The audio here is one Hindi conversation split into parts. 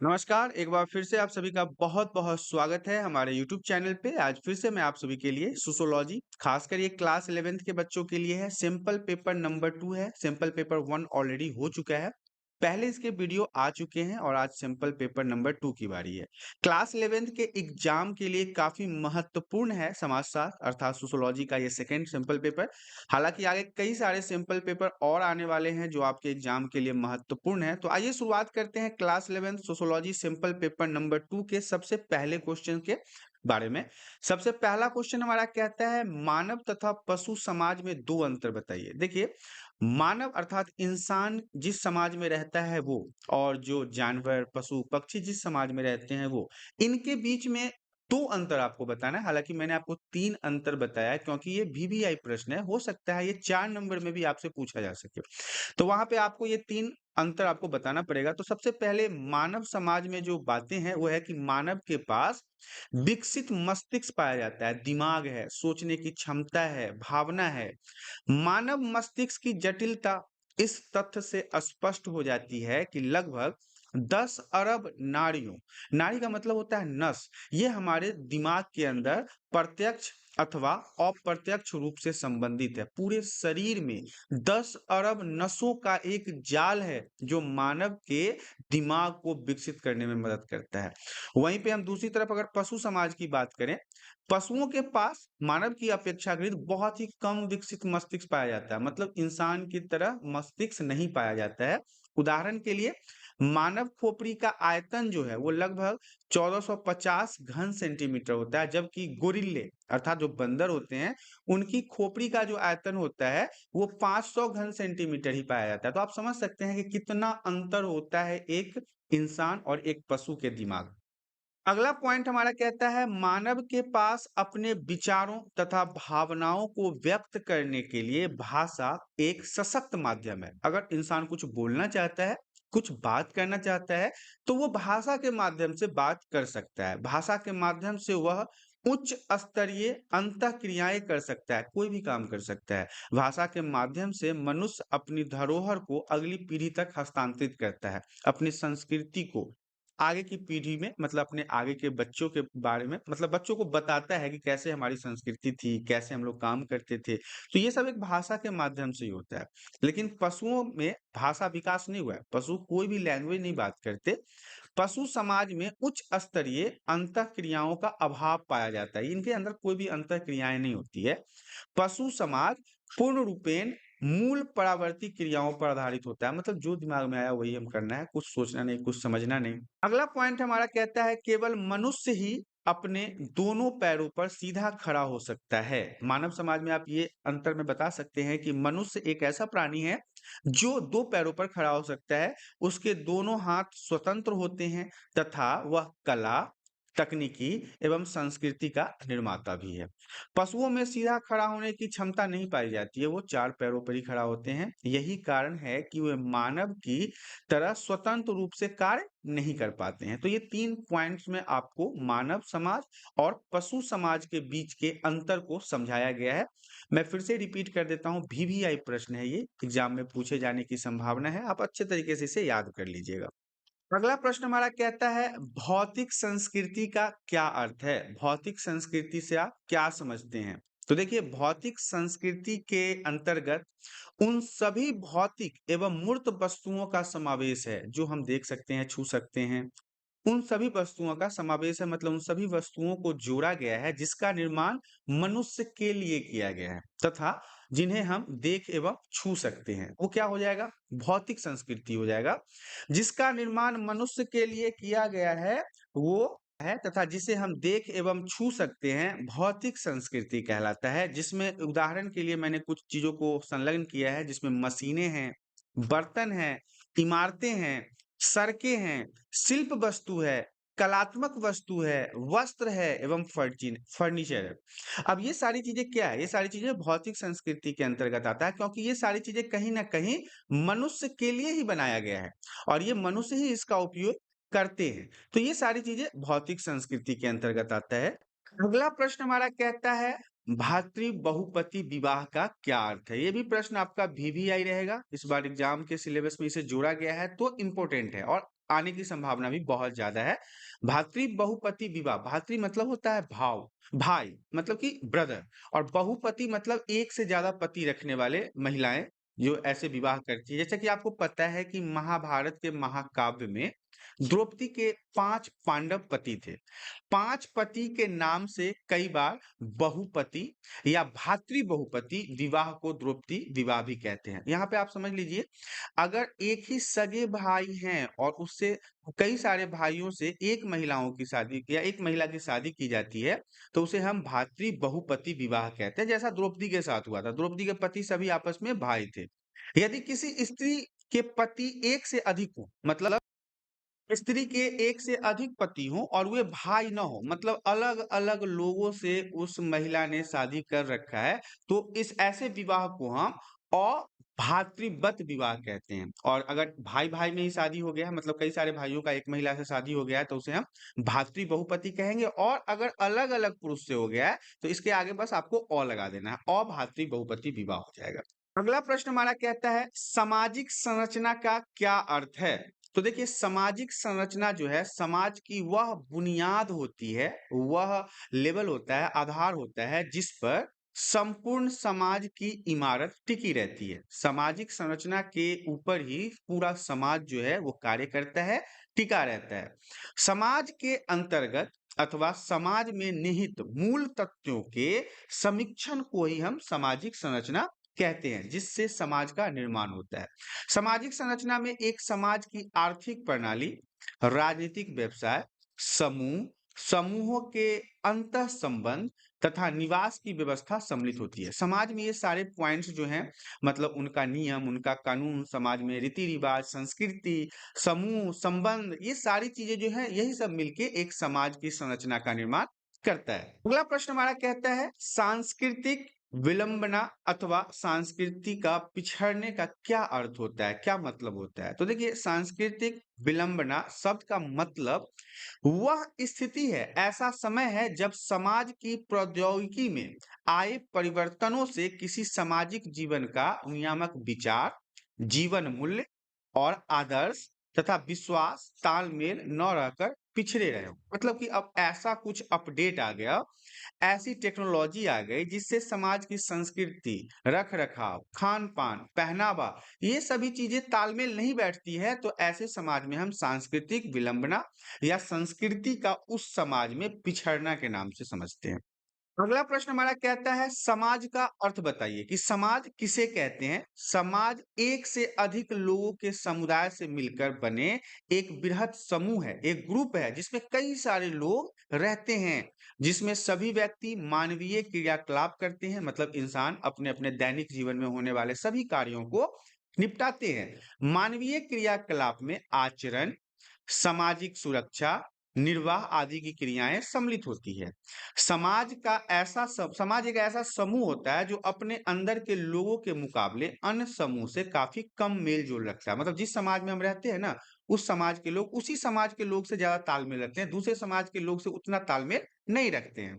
नमस्कार, एक बार फिर से आप सभी का बहुत-बहुत स्वागत है हमारे यूट्यूब चैनल पे। आज फिर से मैं आप सभी के लिए सोशियोलॉजी, खासकर ये क्लास 11th के बच्चों के लिए है। सिंपल पेपर नंबर 2 है, सिंपल पेपर 1 ऑलरेडी हो चुका है। पहले इसके वीडियो आ चुके हैं और आज सिंपल पेपर नंबर 2 की बारी है। क्लास 11th के एग्ज़ाम के लिए काफ़ी महत्वपूर्ण है समाजशास्त्र अर्थात सोशियोलॉजी का ये सेकंड सिंपल पेपर। हालाँकि आगे कई सारे सिंपल पेपर और आने वाले हैं जो आपके एग्जाम के लिए महत्वपूर्ण है। तो आइए शुरुआत करते हैं class 11 sociology simple paper number 2 के सबसे पहले क्वेश्चन के बारे में। सबसे पहला क्वेश्चन हमारा कहता है मानव तथा पशु समाज में 2 अंतर बताइए। देखिए, मानव अर्थात इंसान जिस समाज में रहता है वो और जो जानवर, पशु, पक्षी जिस समाज में रहते हैं वो, इनके बीच में 2 अंतर आपको बताना है। हालाँकि मैंने आपको 3 अंतर बताया है क्योंकि ये वीवीआई प्रश्न है, हो सकता है ये 4 नंबर में भी आपसे पूछा जा सके। तो वहाँ पे आपको ये 3 अंतर आपको बताना पड़ेगा। तो सबसे पहले मानव समाज में जो बातें हैं वो है कि मानव के पास विकसित मस्तिष्क पाया जाता है, दिमाग है, सोचने की क्षमता है, भावना है। मानव मस्तिष्क की जटिलता इस तथ्य से स्पष्ट हो जाती है कि लगभग 10 अरब नाड़ियों, नाड़ी का मतलब होता है नस, ये हमारे दिमाग के अंदर प्रत्यक्ष अथवा अप्रत्यक्ष रूप से संबंधित है। पूरे शरीर में 10 अरब नसों का एक जाल है जो मानव के दिमाग को विकसित करने में मदद करता है। वहीं पे हम दूसरी तरफ अगर पशु समाज की बात करें, पशुओं के पास मानव की अपेक्षाकृत बहुत ही कम विकसित मस्तिष्क पाया जाता है, मतलब इंसान की तरह मस्तिष्क नहीं पाया जाता है। उदाहरण के लिए मानव खोपड़ी का आयतन जो है वो लगभग 1450 घन सेंटीमीटर होता है, जबकि गोरिल्ले अर्थात जो बंदर होते हैं उनकी खोपड़ी का जो आयतन होता है वो 500 घन सेंटीमीटर ही पाया जाता है। तो आप समझ सकते हैं कि कितना अंतर होता है एक इंसान और एक पशु के दिमाग। अगला पॉइंट हमारा कहता है मानव के पास अपने विचारों तथा भावनाओं को व्यक्त करने के लिए भाषा एक सशक्त माध्यम है। अगर इंसान कुछ बोलना चाहता है, कुछ बात करना चाहता है, तो वो भाषा के माध्यम से बात कर सकता है। भाषा के माध्यम से वह उच्च स्तरीय अंतःक्रियाएं कर सकता है, कोई भी काम कर सकता है। भाषा के माध्यम से मनुष्य अपनी धरोहर को अगली पीढ़ी तक हस्तांतरित करता है, अपनी संस्कृति को आगे की पीढ़ी में मतलब अपने आगे के बच्चों के बारे में मतलब बच्चों को बताता है कि कैसे हमारी संस्कृति थी, कैसे हम लोग काम करते थे। तो ये सब एक भाषा के माध्यम से ही होता है। लेकिन पशुओं में भाषा विकास नहीं हुआ है। पशु कोई भी लैंग्वेज नहीं बात करते। पशु समाज में उच्च स्तरीय अंतःक्रियाओं का अभाव पाया जाता है। इनके अंदर कोई भी अंतःक्रियाएँ नहीं होती है। पशु समाज पूर्ण रूपेण मूल परावर्ती क्रियाओं पर आधारित होता है, मतलब जो दिमाग में आया वही हम करना है, कुछ सोचना नहीं, कुछ समझना नहीं। अगला पॉइंट हमारा कहता है केवल मनुष्य ही अपने दोनों पैरों पर सीधा खड़ा हो सकता है। मानव समाज में आप ये अंतर में बता सकते हैं कि मनुष्य एक ऐसा प्राणी है जो 2 पैरों पर खड़ा हो सकता है, उसके दोनों हाथ स्वतंत्र होते हैं तथा वह कला, तकनीकी एवं संस्कृति का निर्माता भी है। पशुओं में सीधा खड़ा होने की क्षमता नहीं पाई जाती है, वो 4 पैरों पर ही खड़ा होते हैं। यही कारण है कि वे मानव की तरह स्वतंत्र रूप से कार्य नहीं कर पाते हैं। तो ये 3 पॉइंट्स में आपको मानव समाज और पशु समाज के बीच के अंतर को समझाया गया है। मैं फिर से रिपीट कर देता हूँ, वीवीआई प्रश्न है ये, एग्जाम में पूछे जाने की संभावना है। आप अच्छे तरीके से इसे याद कर लीजिएगा। अगला प्रश्न हमारा कहता है भौतिक संस्कृति का क्या अर्थ है? भौतिक संस्कृति से आप क्या समझते हैं? तो देखिए भौतिक संस्कृति के अंतर्गत उन सभी भौतिक एवं मूर्त वस्तुओं का समावेश है जो हम देख सकते हैं, छू सकते हैं। उन सभी वस्तुओं का समावेश है, मतलब उन सभी वस्तुओं को जोड़ा गया है जिसका निर्माण मनुष्य के लिए किया गया है तथा जिन्हें हम देख एवं छू सकते हैं। वो क्या हो जाएगा? भौतिक संस्कृति हो जाएगा। जिसका निर्माण मनुष्य के लिए किया गया है वो है तथा जिसे हम देख एवं छू सकते हैं, भौतिक संस्कृति कहलाता है। जिसमें उदाहरण के लिए मैंने कुछ चीज़ों को संलग्न किया है जिसमें मशीनें हैं, बर्तन हैं, इमारतें हैं, सड़कें हैं, शिल्प वस्तु है, कलात्मक वस्तु है, वस्त्र है एवं फर्नीचर है। अब ये सारी चीज़ें क्या है? ये सारी चीज़ें भौतिक संस्कृति के अंतर्गत आता है क्योंकि ये सारी चीज़ें कहीं न कहीं मनुष्य के लिए ही बनाया गया है और ये मनुष्य ही इसका उपयोग करते हैं। तो ये सारी चीज़ें भौतिक संस्कृति के अंतर्गत आता है। अगला प्रश्न हमारा कहता है भातृ बहुपति विवाह का क्या अर्थ है? ये भी प्रश्न आपका वीवीआई रहेगा। इस बार एग्जाम के सिलेबस में इसे जोड़ा गया है तो इम्पोर्टेंट है और आने की संभावना भी बहुत ज्यादा है। भातृ बहुपति विवाह, भातृ मतलब होता है भाव, भाई मतलब कि ब्रदर, और बहुपति मतलब एक से ज्यादा पति रखने वाले महिलाएं जो ऐसे विवाह करती है। जैसा कि आपको पता है कि महाभारत के महाकाव्य में द्रौपदी के 5 पांडव पति थे। 5 पति के नाम से कई बार बहुपति या भातृ बहुपति विवाह को द्रौपदी विवाह भी कहते हैं। यहाँ पे आप समझ लीजिए, अगर एक ही सगे भाई हैं और उससे कई सारे भाइयों से एक महिलाओं की शादी या एक महिला की शादी की जाती है, तो उसे हम भातृ बहुपति विवाह कहते हैं। जैसा द्रौपदी के साथ हुआ था, द्रौपदी के पति सभी आपस में भाई थे। यदि किसी स्त्री के पति एक से अधिक हो, मतलब स्त्री के एक से अधिक पति हों और वे भाई न हो, मतलब अलग अलग लोगों से उस महिला ने शादी कर रखा है, तो इस ऐसे विवाह को हम अभातृवत विवाह कहते हैं। और अगर भाई भाई में ही शादी हो गया है, मतलब कई सारे भाइयों का एक महिला से शादी हो गया है, तो उसे हम भातृ बहुपति कहेंगे। और अगर अलग अलग पुरुष से हो गया है, तो इसके आगे बस आपको अ लगा देना है, अभातृ बहुपति विवाह हो जाएगा। अगला प्रश्न हमारा कहता है सामाजिक संरचना का क्या अर्थ है। तो देखिए, सामाजिक संरचना जो है, समाज की वह बुनियाद होती है, वह लेवल होता है, आधार होता है, जिस पर संपूर्ण समाज की इमारत टिकी रहती है। सामाजिक संरचना के ऊपर ही पूरा समाज जो है वो कार्य करता है, टिका रहता है। समाज के अंतर्गत अथवा समाज में निहित मूल तत्वों के समीक्षण को ही हम सामाजिक संरचना कहते हैं, जिससे समाज का निर्माण होता है। सामाजिक संरचना में एक समाज की आर्थिक प्रणाली, राजनीतिक व्यवसाय, समूह, समूहों के अंतः संबंध तथा निवास की व्यवस्था सम्मिलित होती है। समाज में ये सारे पॉइंट्स जो हैं, मतलब उनका नियम, उनका कानून, समाज में रीति रिवाज, संस्कृति, समूह, संबंध, ये सारी चीजें जो है, यही सब मिलके एक समाज की संरचना का निर्माण करता है। अगला प्रश्न हमारा कहता है सांस्कृतिक विलंबना अथवा संस्कृति का पिछड़ने का क्या अर्थ होता है, क्या मतलब होता है। तो देखिए, सांस्कृतिक विलंबना शब्द का मतलब वह स्थिति है, ऐसा समय है जब समाज की प्रौद्योगिकी में आए परिवर्तनों से किसी सामाजिक जीवन का नियामक विचार, जीवन मूल्य और आदर्श तथा विश्वास तालमेल न रहकर पिछड़े रहे हो। मतलब कि अब ऐसा कुछ अपडेट आ गया, ऐसी टेक्नोलॉजी आ गई जिससे समाज की संस्कृति, रख रखाव, खान पान, पहनावा, ये सभी चीजें तालमेल नहीं बैठती है, तो ऐसे समाज में हम सांस्कृतिक विलंबना या संस्कृति का उस समाज में पिछड़ना के नाम से समझते हैं। अगला प्रश्न हमारा कहता है समाज का अर्थ बताइए कि समाज किसे कहते हैं। समाज एक से अधिक लोगों के समुदाय से मिलकर बने एक बृहत समूह है, एक ग्रुप है, जिसमें कई सारे लोग रहते हैं, जिसमें सभी व्यक्ति मानवीय क्रियाकलाप करते हैं, मतलब इंसान अपने अपने दैनिक जीवन में होने वाले सभी कार्यों को निपटाते हैं। मानवीय क्रियाकलाप में आचरण, सामाजिक सुरक्षा, निर्वाह आदि की क्रियाएं सम्मिलित होती है। समाज एक ऐसा समूह होता है जो अपने अंदर के लोगों के मुकाबले अन्य समूह से काफी कम मेल जोल रखता है। मतलब जिस समाज में हम रहते हैं ना, उस समाज के लोग उसी समाज के लोग से ज्यादा तालमेल रखते हैं, दूसरे समाज के लोग से उतना तालमेल नहीं रखते हैं।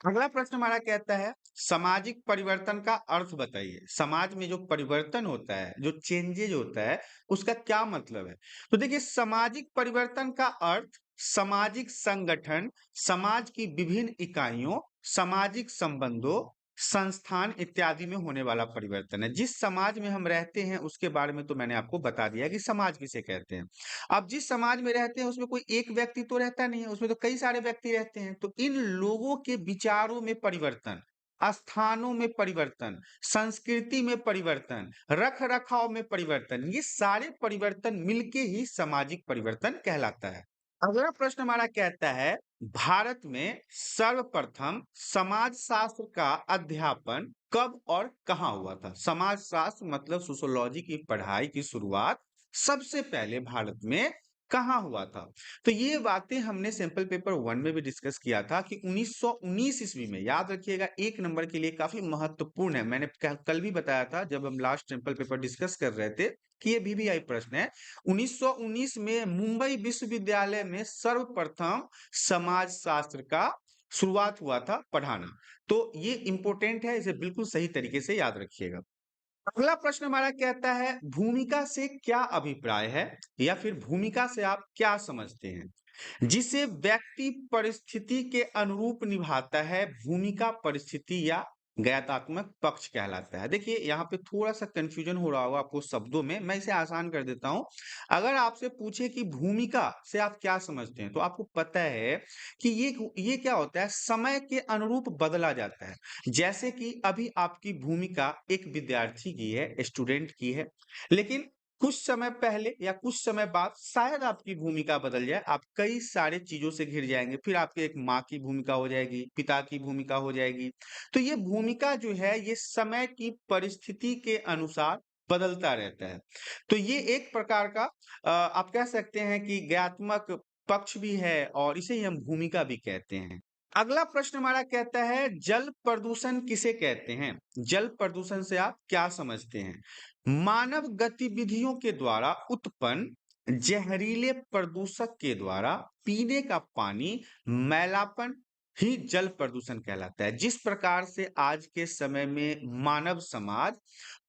अगला प्रश्न हमारा कहता है सामाजिक परिवर्तन का अर्थ बताइए। समाज में जो परिवर्तन होता है, जो चेंजेज होता है, उसका क्या मतलब है। तो देखिए, सामाजिक परिवर्तन का अर्थ सामाजिक संगठन, समाज की विभिन्न इकाइयों, सामाजिक संबंधों, संस्थान इत्यादि में होने वाला परिवर्तन है। जिस समाज में हम रहते हैं उसके बारे में तो मैंने आपको बता दिया कि समाज किसे कहते हैं। अब जिस समाज में रहते हैं उसमें कोई एक व्यक्ति तो रहता नहीं है, उसमें तो कई सारे व्यक्ति रहते हैं। तो इन लोगों के विचारों में परिवर्तन, स्थानों में परिवर्तन, संस्कृति में परिवर्तन, रख रखाव में परिवर्तन, ये सारे परिवर्तन मिलके ही सामाजिक परिवर्तन कहलाता है। अगला प्रश्न हमारा कहता है भारत में सर्वप्रथम समाज शास्त्र का अध्यापन कब और कहाँ हुआ था। समाज शास्त्र मतलब सोशियोलॉजी की पढ़ाई की शुरुआत सबसे पहले भारत में कहाँ हुआ था। तो ये बातें हमने सैंपल पेपर 1 में भी डिस्कस किया था कि 1919 ईस्वी में। याद रखिएगा, एक नंबर के लिए काफी महत्वपूर्ण है। मैंने कल भी बताया था जब हम लास्ट सैंपल पेपर डिस्कस कर रहे थे कि ये VVI प्रश्न है। 1919 में मुंबई विश्वविद्यालय में सर्वप्रथम समाज शास्त्र का शुरुआत हुआ था पढ़ाना। तो ये इंपॉर्टेंट है, इसे बिल्कुल सही तरीके से याद रखिएगा। अगला प्रश्न हमारा कहता है भूमिका से क्या अभिप्राय है या फिर भूमिका से आप क्या समझते हैं? जिसे व्यक्ति परिस्थिति के अनुरूप निभाता है, भूमिका परिस्थिति या ज्ञातात्मक पक्ष कहलाता है। देखिए यहाँ पे थोड़ा सा कंफ्यूजन हो रहा होगा आपको शब्दों में, मैं इसे आसान कर देता हूँ। अगर आपसे पूछे कि भूमिका से आप क्या समझते हैं, तो आपको पता है कि ये क्या होता है, समय के अनुरूप बदला जाता है। जैसे कि अभी आपकी भूमिका एक विद्यार्थी की है, स्टूडेंट की है, लेकिन कुछ समय पहले या कुछ समय बाद शायद आपकी भूमिका बदल जाए, आप कई सारे चीजों से घिर जाएंगे, फिर आपकी एक माँ की भूमिका हो जाएगी, पिता की भूमिका हो जाएगी। तो ये भूमिका जो है ये समय की परिस्थिति के अनुसार बदलता रहता है। तो ये एक प्रकार का आप कह सकते हैं कि ज्ञात्मक पक्ष भी है और इसे ही हम भूमिका भी कहते हैं। अगला प्रश्न हमारा कहता है जल प्रदूषण किसे कहते हैं? जल प्रदूषण से आप क्या समझते हैं? मानव गतिविधियों के द्वारा उत्पन्न जहरीले प्रदूषक के द्वारा पीने का पानी मैलापन ही जल प्रदूषण कहलाता है। जिस प्रकार से आज के समय में मानव समाज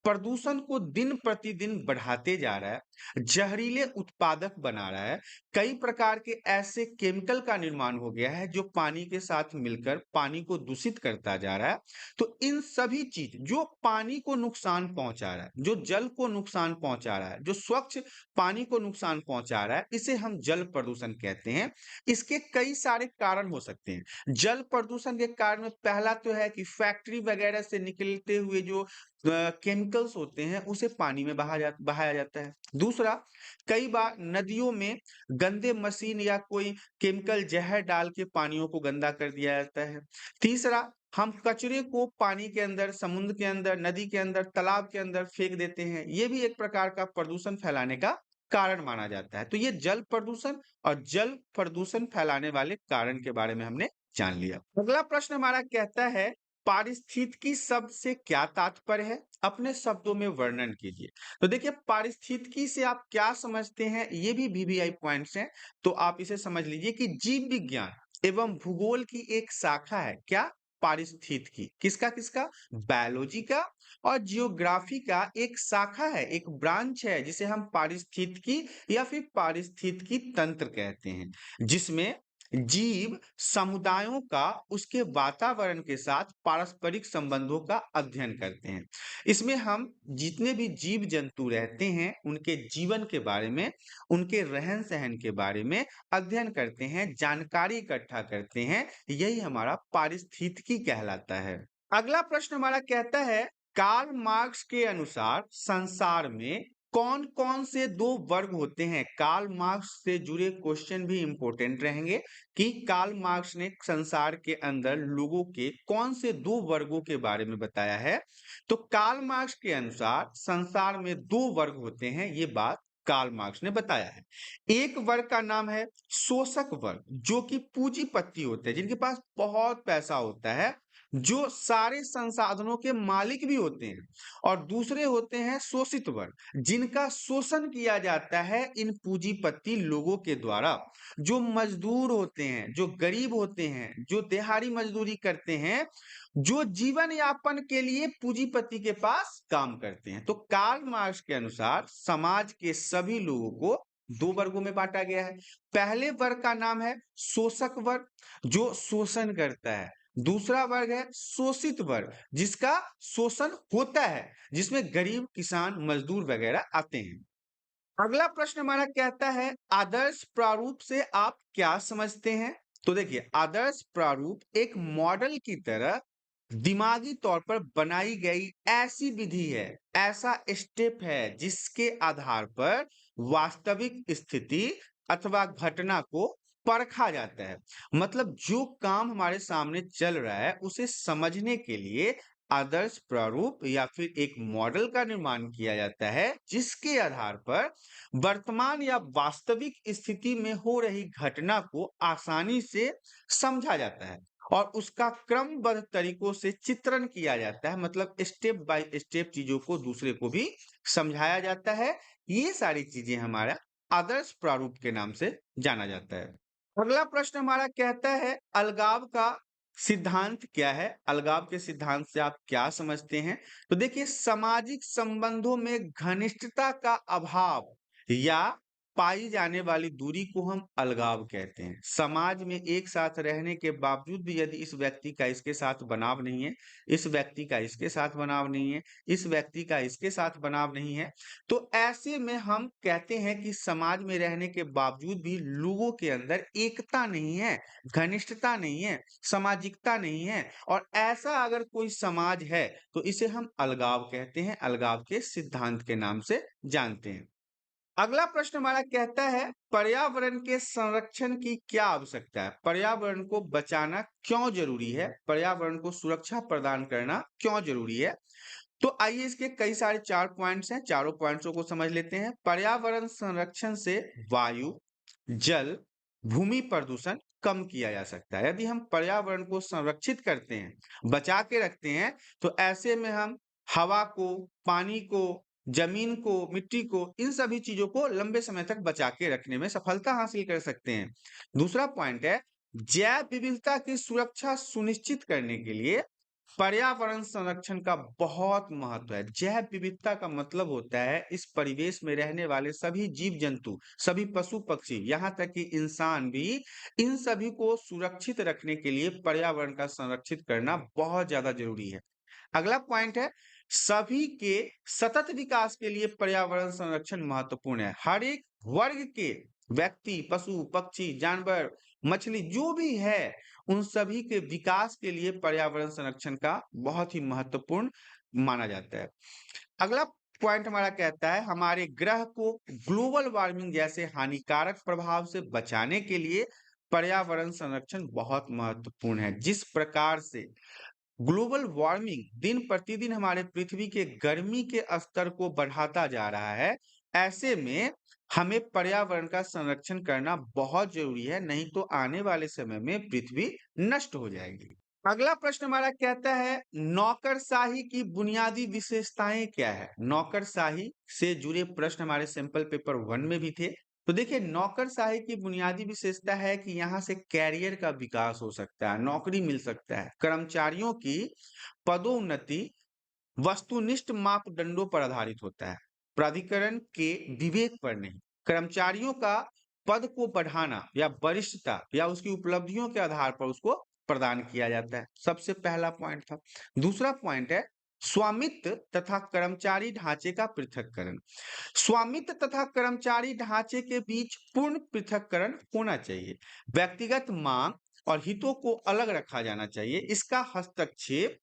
प्रदूषण को दिन प्रतिदिन बढ़ाते जा रहा है, जहरीले उत्पादक बना रहा है, कई प्रकार के ऐसे केमिकल का निर्माण हो गया है जो पानी के साथ मिलकर पानी को दूषित करता जा रहा है। तो इन सभी चीज जो पानी को नुकसान पहुंचा रहा है, जो जल को नुकसान पहुंचा रहा है, जो स्वच्छ पानी को नुकसान पहुंचा रहा है, इसे हम जल प्रदूषण कहते हैं। इसके कई सारे कारण हो सकते हैं। जल प्रदूषण के कारण में पहला तो है कि फैक्ट्री वगैरह से निकलते हुए जो केमिकल्स होते हैं उसे पानी में बहाया जाता है। दूसरा, कई बार नदियों में गंदे मशीन या कोई केमिकल जहर डाल के पानियों को गंदा कर दिया जाता है। तीसरा, हम कचरे को पानी के अंदर, समुद्र के अंदर, नदी के अंदर, तालाब के अंदर फेंक देते हैं। ये भी एक प्रकार का प्रदूषण फैलाने का कारण माना जाता है। तो ये जल प्रदूषण और जल प्रदूषण फैलाने वाले कारण के बारे में हमने जान लिया। अगला प्रश्न हमारा कहता है पारिस्थितिकी शब्द से क्या तात्पर्य है? अपने शब्दों में वर्णन कीजिए। तो देखिए पारिस्थितिकी से आप क्या समझते हैं, ये भी वीवीआई पॉइंट्स हैं। तो आप इसे समझ लीजिए कि जीव विज्ञान एवं भूगोल की एक शाखा है। क्या? पारिस्थितिकी। किसका किसका? बायोलॉजी का और जियोग्राफी का एक शाखा है, एक ब्रांच है, जिसे हम पारिस्थितिकी या फिर पारिस्थितिकी तंत्र कहते हैं, जिसमें जीव समुदायों का उसके वातावरण के साथ पारस्परिक संबंधों का अध्ययन करते हैं। इसमें हम जितने भी जीव जंतु रहते हैं उनके जीवन के बारे में, उनके रहन सहन के बारे में अध्ययन करते हैं, जानकारी इकट्ठा करते हैं। यही हमारा पारिस्थितिकी कहलाता है। अगला प्रश्न हमारा कहता है कार्ल मार्क्स के अनुसार संसार में कौन कौन से दो वर्ग होते हैं? कार्ल मार्क्स से जुड़े क्वेश्चन भी इंपॉर्टेंट रहेंगे कि कार्ल मार्क्स ने संसार के अंदर लोगों के कौन से दो वर्गों के बारे में बताया है। तो कार्ल मार्क्स के अनुसार संसार में दो वर्ग होते हैं, ये बात कार्ल मार्क्स ने बताया है। एक वर्ग का नाम है शोषक वर्ग, जो कि पूंजीपति होते हैं, जिनके पास बहुत पैसा होता है, जो सारे संसाधनों के मालिक भी होते हैं। और दूसरे होते हैं शोषित वर्ग, जिनका शोषण किया जाता है इन पूंजीपति लोगों के द्वारा। जो मजदूर होते हैं, जो गरीब होते हैं, जो दिहाड़ी मजदूरी करते हैं, जो जीवन यापन के लिए पूंजीपति के पास काम करते हैं। तो कार्ल मार्क्स के अनुसार समाज के सभी लोगों को दो वर्गों में बांटा गया है। पहले वर्ग का नाम है शोषक वर्ग, जो शोषण करता है। दूसरा वर्ग है शोषित वर्ग, जिसका शोषण होता है, जिसमें गरीब, किसान, मजदूर वगैरह आते हैं। अगला प्रश्न हमारा कहता है आदर्श प्रारूप से आप क्या समझते हैं? तो देखिए आदर्श प्रारूप एक मॉडल की तरह दिमागी तौर पर बनाई गई ऐसी विधि है, ऐसा स्टेप है, जिसके आधार पर वास्तविक स्थिति अथवा घटना को परखा जाता है। मतलब जो काम हमारे सामने चल रहा है उसे समझने के लिए आदर्श प्रारूप या फिर एक मॉडल का निर्माण किया जाता है, जिसके आधार पर वर्तमान या वास्तविक स्थिति में हो रही घटना को आसानी से समझा जाता है और उसका क्रमबद्ध तरीकों से चित्रण किया जाता है। मतलब स्टेप बाय स्टेप चीजों को दूसरे को भी समझाया जाता है। ये सारी चीजें हमारा आदर्श प्रारूप के नाम से जाना जाता है। अगला प्रश्न हमारा कहता है अलगाव का सिद्धांत क्या है? अलगाव के सिद्धांत से आप क्या समझते हैं? तो देखिए, सामाजिक संबंधों में घनिष्ठता का अभाव या पाई जाने वाली दूरी को हम अलगाव कहते हैं। समाज में एक साथ रहने के बावजूद भी यदि इस व्यक्ति का इसके साथ बनाव नहीं है, इस व्यक्ति का इसके साथ बनाव नहीं है, इस व्यक्ति का इसके साथ बनाव नहीं है, तो ऐसे में हम कहते हैं कि समाज में रहने के बावजूद भी लोगों के अंदर एकता नहीं है, घनिष्ठता नहीं है, सामाजिकता नहीं है। और ऐसा अगर कोई समाज है तो इसे हम अलगाव कहते हैं, अलगाव के सिद्धांत के नाम से जानते हैं। अगला प्रश्न हमारा कहता है, पर्यावरण के संरक्षण की क्या आवश्यकता है? पर्यावरण को बचाना क्यों जरूरी है? पर्यावरण को सुरक्षा प्रदान करना क्यों जरूरी है? तो आइए इसके कई सारे 4 पॉइंट्स हैं, चारों पॉइंट्सों को समझ लेते हैं। पर्यावरण संरक्षण से वायु, जल, भूमि प्रदूषण कम किया जा सकता है। यदि हम पर्यावरण को संरक्षित करते हैं, बचा के रखते हैं, तो ऐसे में हम हवा को, पानी को, जमीन को, मिट्टी को, इन सभी चीजों को लंबे समय तक बचा के रखने में सफलता हासिल कर सकते हैं। दूसरा पॉइंट है, जैव विविधता की सुरक्षा सुनिश्चित करने के लिए पर्यावरण संरक्षण का बहुत महत्व है। जैव विविधता का मतलब होता है इस परिवेश में रहने वाले सभी जीव जंतु, सभी पशु पक्षी, यहाँ तक कि इंसान भी, इन सभी को सुरक्षित रखने के लिए पर्यावरण का संरक्षित करना बहुत ज्यादा जरूरी है। अगला पॉइंट है, सभी के सतत विकास के लिए पर्यावरण संरक्षण महत्वपूर्ण है। हर एक वर्ग के व्यक्ति, पशु पक्षी, जानवर, मछली, जो भी है, उन सभी के विकास के लिए पर्यावरण संरक्षण का बहुत ही महत्वपूर्ण माना जाता है। अगला पॉइंट हमारा कहता है, हमारे ग्रह को ग्लोबल वार्मिंग जैसे हानिकारक प्रभाव से बचाने के लिए पर्यावरण संरक्षण बहुत महत्वपूर्ण है। जिस प्रकार से ग्लोबल वार्मिंग दिन प्रतिदिन हमारे पृथ्वी के गर्मी के स्तर को बढ़ाता जा रहा है, ऐसे में हमें पर्यावरण का संरक्षण करना बहुत जरूरी है, नहीं तो आने वाले समय में पृथ्वी नष्ट हो जाएगी। अगला प्रश्न हमारा कहता है, नौकरशाही की बुनियादी विशेषताएं क्या है? नौकरशाही से जुड़े प्रश्न हमारे सैंपल पेपर 1 में भी थे। तो देखिए, नौकरशाही की बुनियादी विशेषता है कि यहाँ से कैरियर का विकास हो सकता है, नौकरी मिल सकता है। कर्मचारियों की पदोन्नति वस्तुनिष्ठ मापदंडों पर आधारित होता है, प्राधिकरण के विवेक पर नहीं। कर्मचारियों का पद को बढ़ाना या वरिष्ठता या उसकी उपलब्धियों के आधार पर उसको प्रदान किया जाता है। सबसे पहला पॉइंट था। दूसरा पॉइंट है, स्वामित्व तथा कर्मचारी ढांचे का पृथक्करण। स्वामित्व तथा कर्मचारी ढांचे के बीच पूर्ण पृथक्करण होना चाहिए। व्यक्तिगत मांग और हितों को अलग रखा जाना चाहिए। इसका हस्तक्षेप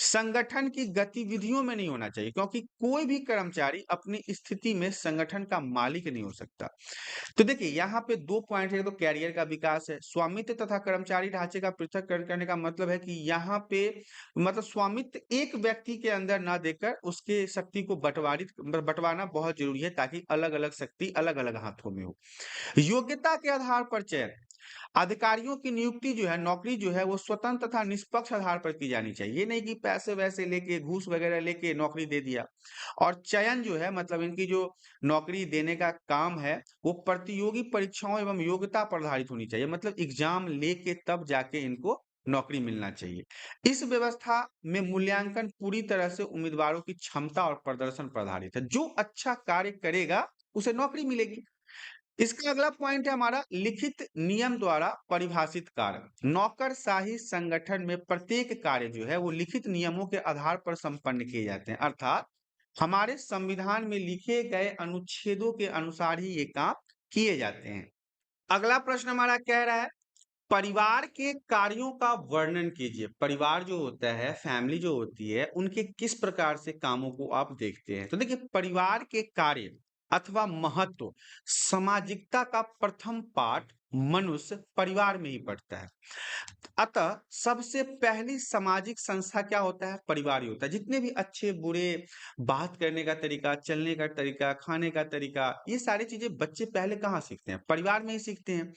संगठन की गतिविधियों में नहीं होना चाहिए, क्योंकि कोई भी कर्मचारी अपनी स्थिति में संगठन का मालिक नहीं हो सकता। तो देखिए, यहाँ पे 2 पॉइंट है। तो कैरियर का विकास है, स्वामित्व तथा कर्मचारी ढांचे का पृथक्करण करने का मतलब है कि यहाँ पे मतलब स्वामित्व एक व्यक्ति के अंदर ना देकर उसके शक्ति को बंटवाना बहुत जरूरी है, ताकि अलग अलग शक्ति अलग अलग हाथों में हो। योग्यता के आधार पर चयन, अधिकारियों की नियुक्ति जो है, नौकरी जो है, वो स्वतंत्र तथा निष्पक्ष आधार पर की जानी चाहिए। ये नहीं कि पैसे वैसे लेके, घूस वगैरह लेके नौकरी दे दिया। और चयन जो है, मतलब इनकी जो नौकरी देने का काम है, वो प्रतियोगी परीक्षाओं एवं योग्यता पर आधारित होनी चाहिए। मतलब एग्जाम लेके तब जाके इनको नौकरी मिलना चाहिए। इस व्यवस्था में मूल्यांकन पूरी तरह से उम्मीदवारों की क्षमता और प्रदर्शन पर आधारित है। जो अच्छा कार्य करेगा उसे नौकरी मिलेगी। इसका अगला पॉइंट है हमारा, लिखित नियम द्वारा परिभाषित कार्य। नौकरशाही संगठन में प्रत्येक कार्य जो है वो लिखित नियमों के आधार पर संपन्न किए जाते हैं, अर्थात हमारे संविधान में लिखे गए अनुच्छेदों के अनुसार ही ये काम किए जाते हैं। अगला प्रश्न हमारा कह रहा है, परिवार के कार्यों का वर्णन कीजिए। परिवार जो होता है, फैमिली जो होती है, उनके किस प्रकार से कामों को आप देखते हैं? तो देखिए, परिवार के कार्य अथवा महत्व, सामाजिकता का प्रथम पाठ मनुष्य परिवार में ही पढ़ता है। अतः सबसे पहली सामाजिक संस्था क्या होता है? परिवार ही होता है। जितने भी अच्छे बुरे, बात करने का तरीका, चलने का तरीका, खाने का तरीका, ये सारी चीजें बच्चे पहले कहाँ सीखते हैं? परिवार में ही सीखते हैं।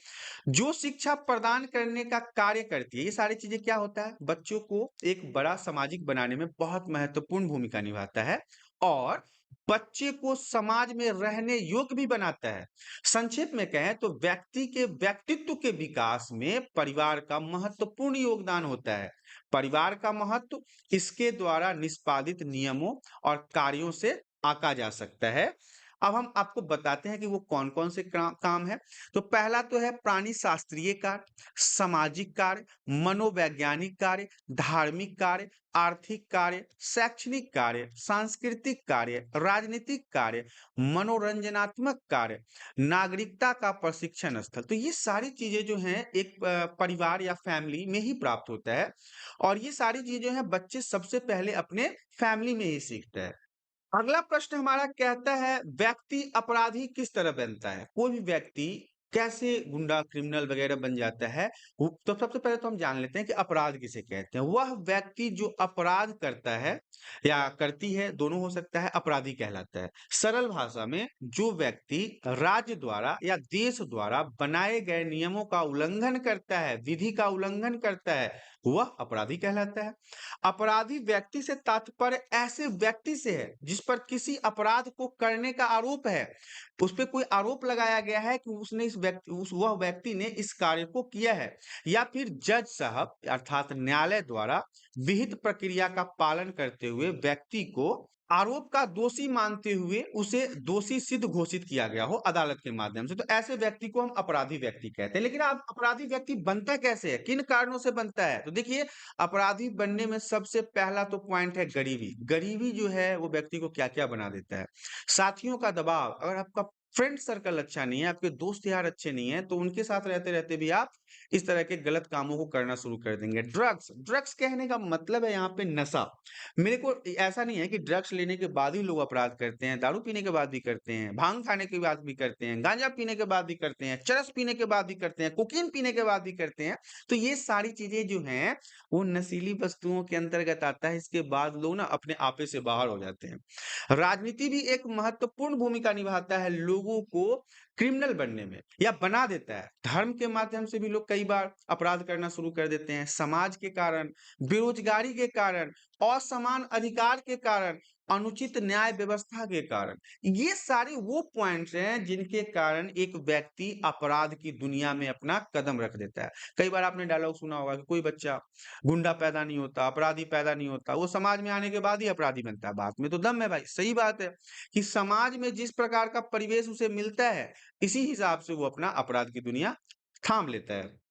जो शिक्षा प्रदान करने का कार्य करती है, ये सारी चीजें क्या होता है? बच्चों को एक बड़ा सामाजिक बनाने में बहुत महत्वपूर्ण भूमिका निभाता है। और बच्चे को समाज में रहने योग्य भी बनाता है। संक्षेप में कहें तो व्यक्ति के व्यक्तित्व के विकास में परिवार का महत्वपूर्ण योगदान होता है। परिवार का महत्व इसके द्वारा निष्पादित नियमों और कार्यों से आंका जा सकता है। अब हम आपको बताते हैं कि वो कौन-कौन से काम है। तो पहला तो है प्राणी शास्त्रीय कार्य, सामाजिक कार्य, मनोवैज्ञानिक कार्य, धार्मिक कार्य, आर्थिक कार्य, शैक्षणिक कार्य, सांस्कृतिक कार्य, राजनीतिक कार्य, मनोरंजनात्मक कार्य, नागरिकता का प्रशिक्षण स्थल। तो ये सारी चीजें जो हैं एक परिवार या फैमिली में ही प्राप्त होता है और ये सारी चीजें जो हैं बच्चे सबसे पहले अपने फैमिली में ही सीखता है। अगला प्रश्न हमारा कहता है व्यक्ति अपराधी किस तरह बनता है? कोई भी व्यक्ति कैसे गुंडा क्रिमिनल वगैरह बन जाता है? तो सबसे पहले तो हम जान लेते हैं कि अपराध किसे कहते हैं। वह व्यक्ति जो अपराध करता है या करती है, दोनों हो सकता है, अपराधी कहलाता है। सरल भाषा में जो व्यक्ति राज्य द्वारा या देश द्वारा बनाए गए नियमों का उल्लंघन करता है, विधि का उल्लंघन करता है, वह अपराधी कहलाता है। अपराधी व्यक्ति से तात्पर्य ऐसे व्यक्ति से है जिस पर किसी अपराध को करने का आरोप है। उस पे कोई आरोप लगाया गया है कि उसने वह व्यक्ति ने इस कार्य को किया है या फिर जज साहब अर्थात न्यायालय द्वारा विहित प्रक्रिया का पालन करते हुए व्यक्ति को आरोप का दोषी मानते हुए उसे दोषी सिद्ध घोषित किया गया हो अदालत के माध्यम से। तो ऐसे व्यक्ति को हम अपराधी व्यक्ति कहते हैं। लेकिन आप अपराधी व्यक्ति बनता कैसे है, किन कारणों से बनता है? तो देखिए, अपराधी बनने में सबसे पहला तो पॉइंट है गरीबी। गरीबी जो है वो व्यक्ति को क्या-क्या बना देता है। साथियों का दबाव, अगर आपका फ्रेंड सर्कल अच्छा नहीं है, आपके दोस्त यार अच्छे नहीं हैं, तो उनके साथ रहते-रहते भी आप इस तरह के गलत कामों को करना शुरू कर देंगे। ड्रग्स, ड्रग्स कहने का मतलब है यहाँ पे नशा। मेरे को ऐसा नहीं है कि ड्रग्स लेने के बाद ही लोग अपराध करते हैं, दारू पीने के बाद भी करते हैं, भांग खाने के बाद भी करते हैं, गांजा पीने के बाद भी करते हैं, चरस पीने के बाद भी करते हैं, कोकीन पीने के बाद भी करते हैं। तो ये सारी चीजें जो हैं वो नशीली वस्तुओं के अंतर्गत आता है। इसके बाद लोग ना अपने आपे से बाहर हो जाते हैं। राजनीति भी एक महत्वपूर्ण भूमिका निभाता है लोगों को क्रिमिनल बनने में या बना देता है। धर्म के माध्यम से भी लोग कई बार अपराध करना शुरू कर देते हैं। समाज के कारण, बेरोजगारी के कारण, असमान अधिकार के कारण, अनुचित न्याय व्यवस्था के कारण, ये सारे वो पॉइंट्स हैं जिनके कारण एक व्यक्ति अपराध की दुनिया में अपना कदम रख देता है। कई बार आपने डायलॉग सुना होगा कि कोई बच्चा गुंडा पैदा नहीं होता, अपराधी पैदा नहीं होता, वो समाज में आने के बाद ही अपराधी बनता है। बात में तो दम है भाई, सही बात है कि समाज में जिस प्रकार का परिवेश उसे मिलता है, इसी हिसाब से वो अपना अपराध की दुनिया थाम लेता है।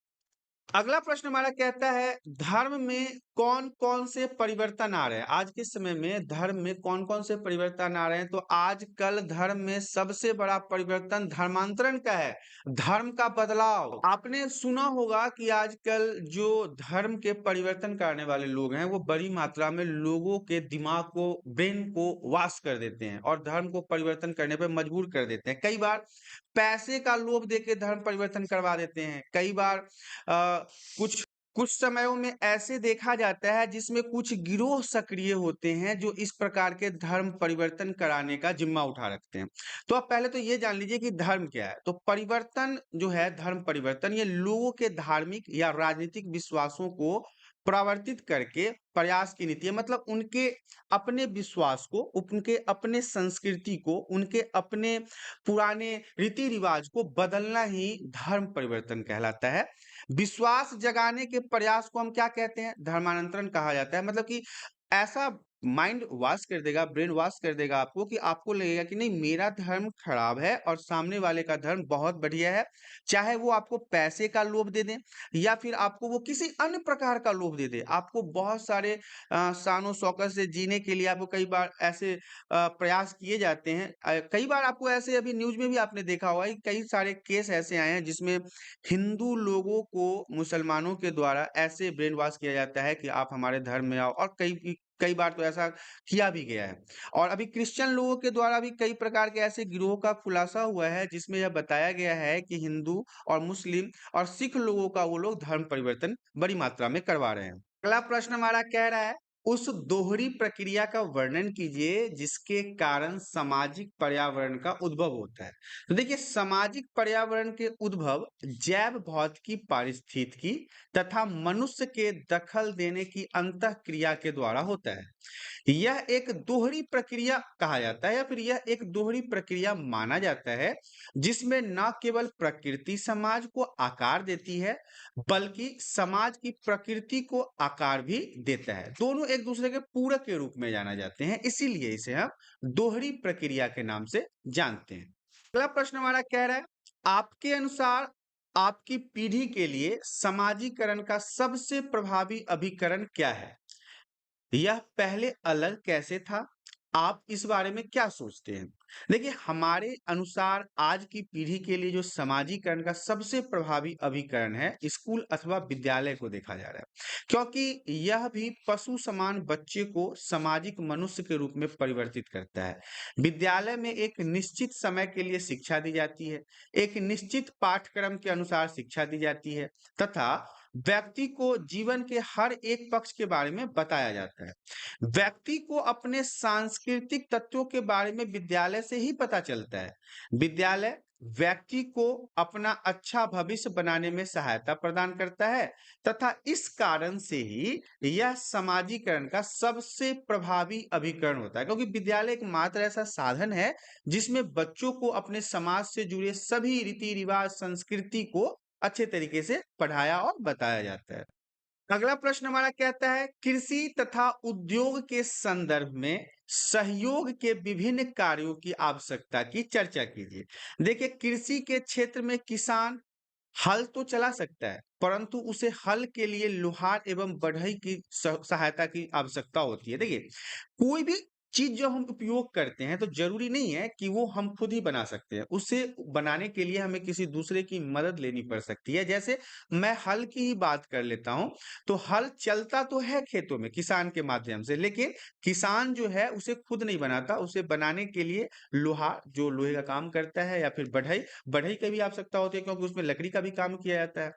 अगला प्रश्न हमारा कहता है धर्म में कौन-कौन से परिवर्तन आ रहे हैं? आज के समय में धर्म में कौन-कौन से परिवर्तन आ रहे हैं? तो आजकल धर्म में सबसे बड़ा परिवर्तन धर्मांतरण का है, धर्म का बदलाव। आपने सुना होगा कि आजकल जो धर्म के परिवर्तन करने वाले लोग हैं, वो बड़ी मात्रा में लोगों के दिमाग को, ब्रेन को वॉश कर देते हैं और धर्म को परिवर्तन करने पे मजबूर कर देते हैं। कई बार पैसे का लोभ देके धर्म परिवर्तन करवा देते हैं। कई बार कुछ कुछ समयों में ऐसे देखा जाता है जिसमें कुछ गिरोह सक्रिय होते हैं जो इस प्रकार के धर्म परिवर्तन कराने का जिम्मा उठा रखते हैं। तो आप पहले तो ये जान लीजिए कि धर्म क्या है। तो परिवर्तन जो है, धर्म परिवर्तन, ये लोगों के धार्मिक या राजनीतिक विश्वासों को परिवर्तित करके प्रयास की नीति है। मतलब उनके अपने विश्वास को, उनके अपने संस्कृति को, उनके अपने पुराने रीति रिवाज को बदलना ही धर्म परिवर्तन कहलाता है। विश्वास जगाने के प्रयास को हम क्या कहते हैं? धर्मांतरण कहा जाता है। मतलब कि ऐसा माइंड वॉश कर देगा, ब्रेन वॉश कर देगा आपको कि आपको लगेगा कि नहीं, मेरा धर्म खराब है और सामने वाले का धर्म बहुत बढ़िया है। चाहे वो आपको पैसे का लोभ दे दें या फिर आपको वो किसी अन्य प्रकार का लोभ दे दे। आपको बहुत सारे शान शौकत से जीने के लिए आपको कई बार ऐसे प्रयास किए जाते हैं। कई बार आपको ऐसे अभी न्यूज़ में भी आपने देखा होगा कि कई सारे केस ऐसे आए हैं जिसमें हिंदू लोगों को मुसलमानों के द्वारा ऐसे ब्रेन वॉश किया जाता है कि आप हमारे धर्म में आओ, और कई बार तो ऐसा किया भी गया है। और अभी क्रिश्चियन लोगों के द्वारा भी कई प्रकार के ऐसे गिरोह का खुलासा हुआ है जिसमें यह बताया गया है कि हिंदू और मुस्लिम और सिख लोगों का वो लोग धर्म परिवर्तन बड़ी मात्रा में करवा रहे हैं। अगला प्रश्न हमारा कह रहा है उस दोहरी प्रक्रिया का वर्णन कीजिए जिसके कारण सामाजिक पर्यावरण का उद्भव होता है। तो देखिए, सामाजिक पर्यावरण के उद्भव जैव भौतिकी, पारिस्थितिकी तथा मनुष्य के दखल देने की अंतःक्रिया के द्वारा होता है। यह एक दोहरी प्रक्रिया कहा जाता है या फिर यह एक दोहरी प्रक्रिया माना जाता है, जिसमें न केवल प्रकृति समाज को आकार देती है, बल्कि समाज की प्रकृति को आकार भी देता है। दोनों एक दूसरे के पूरक के रूप में जाना जाते हैं, इसीलिए इसे हम दोहरी प्रक्रिया के नाम से जानते हैं। अगला प्रश्न हमारा कह रहा है, आपके अनुसार आपकी पीढ़ी के लिए समाजीकरण का सबसे प्रभावी अभिकरण क्या है? यह पहले अलग कैसे था? आप इस बारे में क्या सोचते हैं? देखिए, हमारे अनुसार आज की पीढ़ी के लिए जो समाजीकरण का सबसे प्रभावी अभिकरण है, स्कूल अथवा विद्यालय को देखा जा रहा है। क्योंकि यह भी पशु समान बच्चे को सामाजिक मनुष्य के रूप में परिवर्तित करता है। विद्यालय में एक निश्चित समय के लिए शिक्षा दी जाती है, एक निश्चित पाठ्यक्रम के अनुसार शिक्षा दी जाती है तथा व्यक्ति को जीवन के हर एक पक्ष के बारे में बताया जाता है। व्यक्ति को अपने सांस्कृतिक तत्वों के बारे में विद्यालय से ही पता चलता है। विद्यालय व्यक्ति को अपना अच्छा भविष्य बनाने में सहायता प्रदान करता है तथा इस कारण से ही यह समाजीकरण का सबसे प्रभावी अभिकरण होता है, क्योंकि विद्यालय एकमात्र ऐसा साधन है जिसमें बच्चों को अपने समाज से जुड़े सभी रीति रिवाज, संस्कृति को अच्छे तरीके से पढ़ाया और बताया जाता है। अगला प्रश्न हमारा कहता है, कृषि तथा उद्योग के संदर्भ में सहयोग के विभिन्न कार्यों की आवश्यकता की चर्चा कीजिए। देखिए, कृषि के क्षेत्र में किसान हल तो चला सकता है, परंतु उसे हल के लिए लोहार एवं बढ़ई की सहायता की आवश्यकता होती है। देखिए, कोई भी चीज जो हम उपयोग करते हैं तो जरूरी नहीं है कि वो हम खुद ही बना सकते हैं। उसे बनाने के लिए हमें किसी दूसरे की मदद लेनी पड़ सकती है। जैसे मैं हल की ही बात कर लेता हूं, तो हल चलता तो है खेतों में किसान के माध्यम से, लेकिन किसान जो है उसे खुद नहीं बनाता। उसे बनाने के लिए लोहा, जो लोहे का काम करता है, या फिर बढ़ई, बढ़ई की भी आवश्यकता होती है क्योंकि उसमें लकड़ी का भी काम किया जाता है।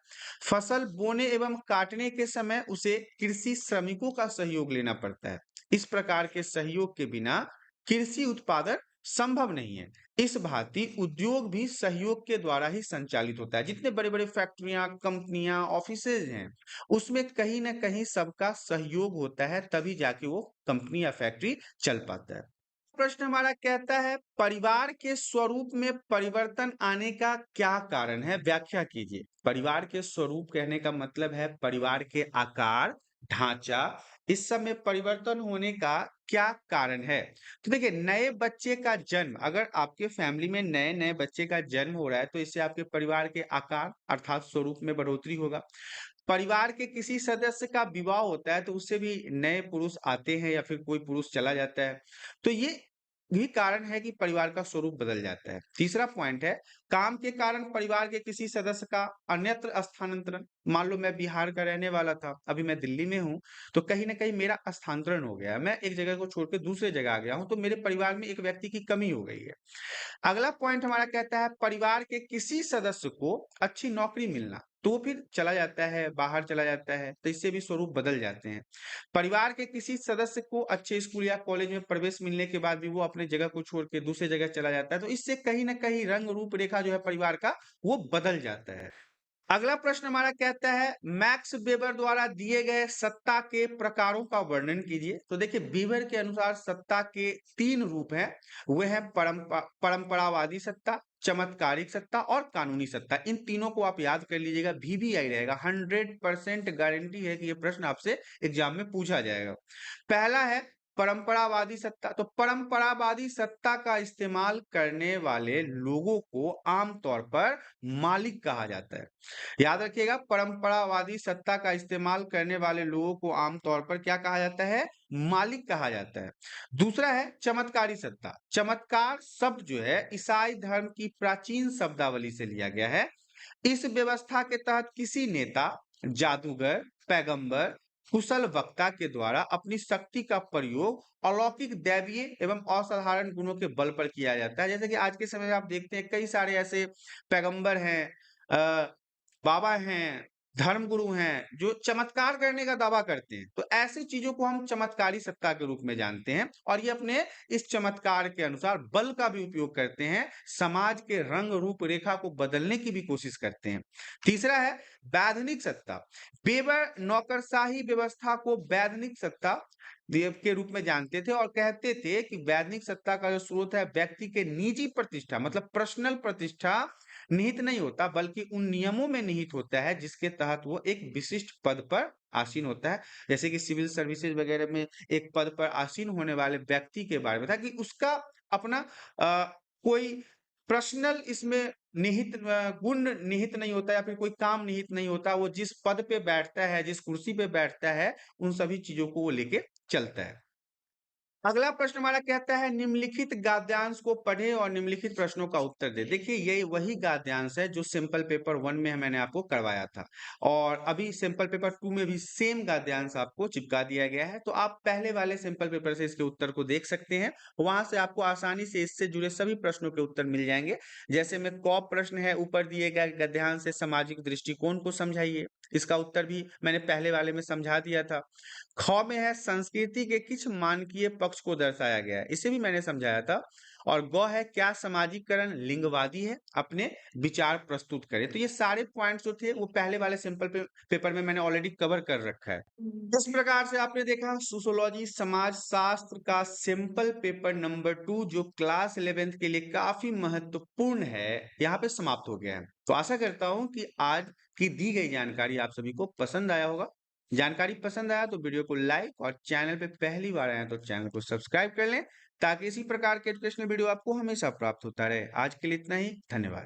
फसल बोने एवं काटने के समय उसे कृषि श्रमिकों का सहयोग लेना पड़ता है। इस प्रकार के सहयोग के बिना कृषि उत्पादन संभव नहीं है। इस भांति उद्योग भी सहयोग के द्वारा ही संचालित होता है। जितने बड़े बड़े फैक्ट्रियां, कंपनियां, ऑफिसेज हैं, उसमें कहीं ना कहीं सबका सहयोग होता है, तभी जाके वो कंपनी या फैक्ट्री चल पाता है। प्रश्न हमारा कहता है, परिवार के स्वरूप में परिवर्तन आने का क्या कारण है? व्याख्या कीजिए। परिवार के स्वरूप कहने का मतलब है परिवार के आकार, ढांचा, इस सब में परिवर्तन होने का क्या कारण है? तो देखिए, नए बच्चे का जन्म, अगर आपके फैमिली में नए नए बच्चे का जन्म हो रहा है तो इससे आपके परिवार के आकार अर्थात स्वरूप में बढ़ोतरी होगा। परिवार के किसी सदस्य का विवाह होता है तो उससे भी नए पुरुष आते हैं या फिर कोई पुरुष चला जाता है, तो ये भी कारण है कि परिवार का स्वरूप बदल जाता है। तीसरा पॉइंट है, काम के कारण परिवार के किसी सदस्य का अन्यत्र स्थानांतरण। मान लो मैं बिहार का रहने वाला था, अभी मैं दिल्ली में हूँ, तो कहीं ना कहीं मेरा स्थानांतरण हो गया, मैं एक जगह को छोड़ के दूसरे जगह आ गया हूँ, तो मेरे परिवार में एक व्यक्ति की कमी हो गई है। अगला पॉइंट हमारा कहता है, परिवार के किसी सदस्य को अच्छी नौकरी मिलना, तो फिर चला जाता है, बाहर चला जाता है, तो इससे भी स्वरूप बदल जाते हैं। परिवार के किसी सदस्य को अच्छे स्कूल या कॉलेज में प्रवेश मिलने के बाद भी वो अपने जगह को छोड़ के दूसरे जगह चला जाता है, तो इससे कहीं ना कहीं रंग रूप रेखा जो है परिवार का, वो बदल जाता है। अगला प्रश्न हमारा कहता है, मैक्स वेबर द्वारा दिए गए सत्ता के प्रकारों का वर्णन कीजिए। तो देखिए, वेबर के अनुसार सत्ता के 3 रूप हैं। वे हैं परंपरावादी सत्ता, चमत्कारिक सत्ता और कानूनी सत्ता। इन तीनों को आप याद कर लीजिएगा, VVI रहेगा। 100% गारंटी है कि ये प्रश्न आपसे एग्जाम में पूछा जाएगा। पहला है परंपरावादी सत्ता। तो परंपरावादी सत्ता का इस्तेमाल करने वाले लोगों को आमतौर पर मालिक कहा जाता है। याद रखिएगा, परंपरावादी सत्ता का इस्तेमाल करने वाले लोगों को आमतौर पर क्या कहा जाता है? मालिक कहा जाता है। दूसरा है चमत्कारी सत्ता। चमत्कार शब्द जो है ईसाई धर्म की प्राचीन शब्दावली से लिया गया है। इस व्यवस्था के तहत किसी नेता, जादूगर, पैगंबर, कुशल वक्ता के द्वारा अपनी शक्ति का प्रयोग अलौकिक, दैवीय एवं असाधारण गुणों के बल पर किया जाता है। जैसे कि आज के समय में आप देखते हैं कई सारे ऐसे पैगंबर हैं, बाबा हैं, धर्मगुरु हैं, जो चमत्कार करने का दावा करते हैं। तो ऐसी चीज़ों को हम चमत्कारी सत्ता के रूप में जानते हैं और ये अपने इस चमत्कार के अनुसार बल का भी उपयोग करते हैं, समाज के रंग रूप रेखा को बदलने की भी कोशिश करते हैं। तीसरा है वैधानिक सत्ता। बेबर नौकरशाही व्यवस्था को वैधानिक सत्ता देव के रूप में जानते थे और कहते थे कि वैधानिक सत्ता का जो स्रोत है व्यक्ति के निजी प्रतिष्ठा मतलब पर्सनल प्रतिष्ठा निहित नहीं होता बल्कि उन नियमों में निहित होता है जिसके तहत वो एक विशिष्ट पद पर आसीन होता है। जैसे कि सिविल सर्विसेज वगैरह में एक पद पर आसीन होने वाले व्यक्ति के बारे में था कि उसका अपना कोई पर्सनल इसमें निहित गुण निहित नहीं होता या फिर कोई काम निहित नहीं होता। वो जिस पद पे बैठता है, जिस कुर्सी पे बैठता है, उन सभी चीज़ों को वो लेके चलता है। अगला प्रश्न हमारा कहता है निम्नलिखित गद्यांश को पढ़ें और निम्नलिखित प्रश्नों का उत्तर दें। देखिए यही वही गद्यांश है जो सिंपल पेपर 1 में मैंने आपको करवाया था और अभी सिंपल पेपर 2 में भी सेम गद्यांश आपको चिपका दिया गया है। तो आप पहले वाले सिंपल पेपर से इसके उत्तर को देख सकते हैं। वहां से आपको आसानी से इससे जुड़े सभी प्रश्नों के उत्तर मिल जाएंगे। जैसे में क प्रश्न है ऊपर दिए गए गद्यांश से सामाजिक दृष्टिकोण को समझाइए। इसका उत्तर भी मैंने पहले वाले में समझा दिया था। ख में है संस्कृति के किस मानकीय पक्ष को दर्शाया गया है, इसे भी मैंने समझाया था। और ग है क्या सामाजिकरण लिंगवादी है, अपने विचार प्रस्तुत करें। तो ये सारे पॉइंट्स जो थे वो पहले वाले सिंपल पेपर में मैंने ऑलरेडी कवर कर रखा है। इस प्रकार से आपने देखा सोशियोलॉजी समाज शास्त्र का सिंपल पेपर नंबर 2 जो क्लास 11th के लिए काफी महत्वपूर्ण है, यहाँ पे समाप्त हो गया है। तो आशा करता हूँ कि आज की दी गई जानकारी आप सभी को पसंद आया होगा। जानकारी पसंद आया तो वीडियो को लाइक और चैनल पे पहली बार आए हैं तो चैनल को सब्सक्राइब कर लें ताकि इसी प्रकार के एजुकेशनल वीडियो आपको हमेशा प्राप्त होता रहे। आज के लिए इतना ही, धन्यवाद।